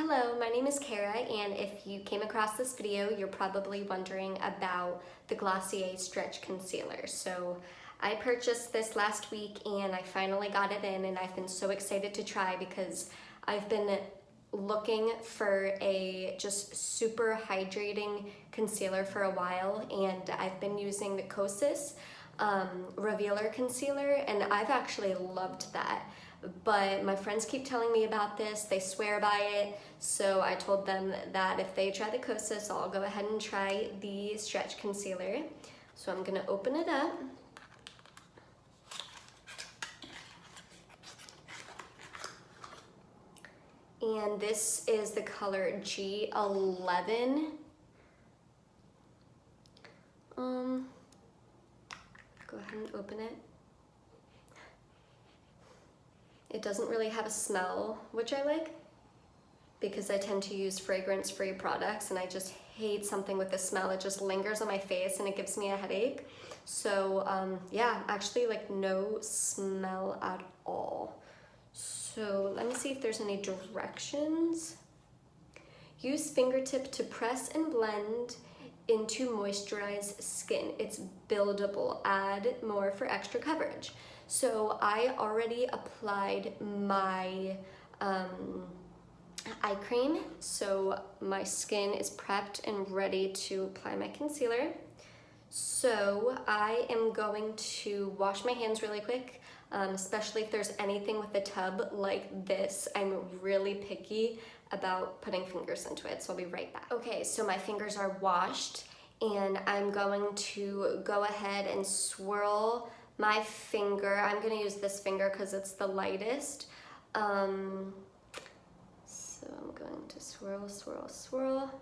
Hello, my name is Kara, and if you came across this video, you're probably wondering about the Glossier Stretch Concealer. So I purchased this last week and I finally got it in, and I've been so excited to try because I've been looking for a just super hydrating concealer for a while, and I've been using the Kosas Revealer Concealer, and I've actually loved that. But my friends keep telling me about this, they swear by it, so I told them that if they try the Kosas, I'll go ahead and try the Stretch Concealer. So I'm gonna open it up. And this is the color G11. Go ahead and open it. It doesn't really have a smell, which I like, because I tend to use fragrance-free products and I just hate something with a smell. It just lingers on my face and it gives me a headache. So yeah, actually like no smell at all. So let me see if there's any directions. Use fingertip to press and blend into moisturized skin. It's buildable. Add more for extra coverage. So I already applied my eye cream, so my skin is prepped and ready to apply my concealer. So I am going to wash my hands really quick, especially if there's anything with a tub like this. I'm really picky about putting fingers into it, so I'll be right back. Okay, so my fingers are washed, and I'm going to go ahead and swirl my finger. I'm gonna use this finger because it's the lightest. So I'm going to swirl, swirl, swirl.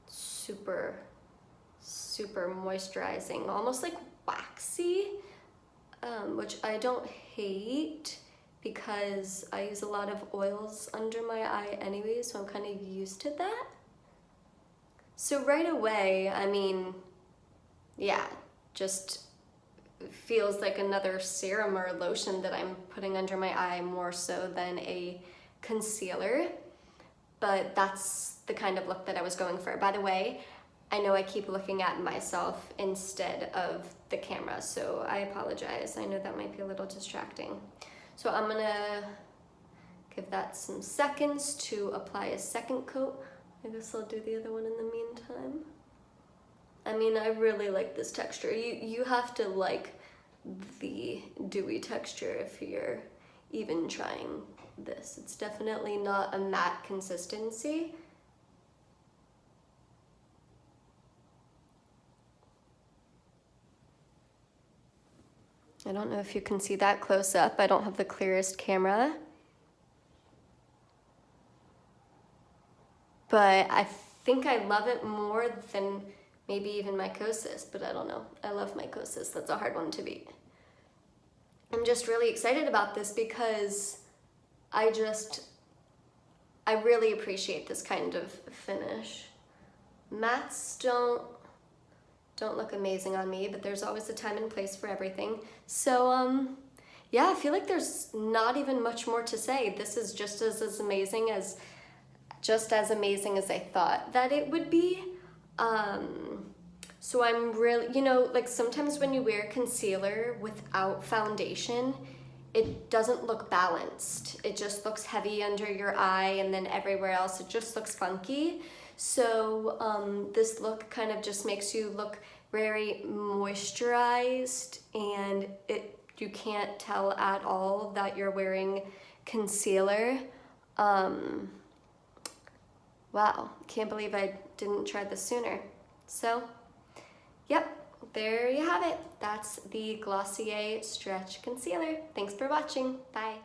Super, super moisturizing, almost like waxy, which I don't hate because I use a lot of oils under my eye anyway, so I'm kind of used to that. So right away, I mean, yeah, just feels like another serum or lotion that I'm putting under my eye more so than a concealer. But that's the kind of look that I was going for. By the way, I know I keep looking at myself instead of the camera, so I apologize. I know that might be a little distracting. So I'm gonna give that some seconds to apply a second coat. I guess I'll do the other one in the meantime. I mean, I really like this texture. You have to like the dewy texture if you're even trying this. It's definitely not a matte consistency. I don't know if you can see that close up. I don't have the clearest camera. But I think I love it more than maybe even my Kosas, but I don't know. I love my Kosas. That's a hard one to beat. I'm just really excited about this because I really appreciate this kind of finish. Mattes don't look amazing on me, but there's always a time and place for everything. So yeah, I feel like there's not even much more to say. This is just as amazing as I thought that it would be. So I'm really, you know, like sometimes when you wear concealer without foundation, it doesn't look balanced. It just looks heavy under your eye, and then everywhere else it just looks funky. So this look kind of just makes you look very moisturized, and you can't tell at all that you're wearing concealer. Wow, can't believe I didn't try this sooner. So, yep, there you have it. That's the Glossier Stretch Concealer. Thanks for watching. Bye.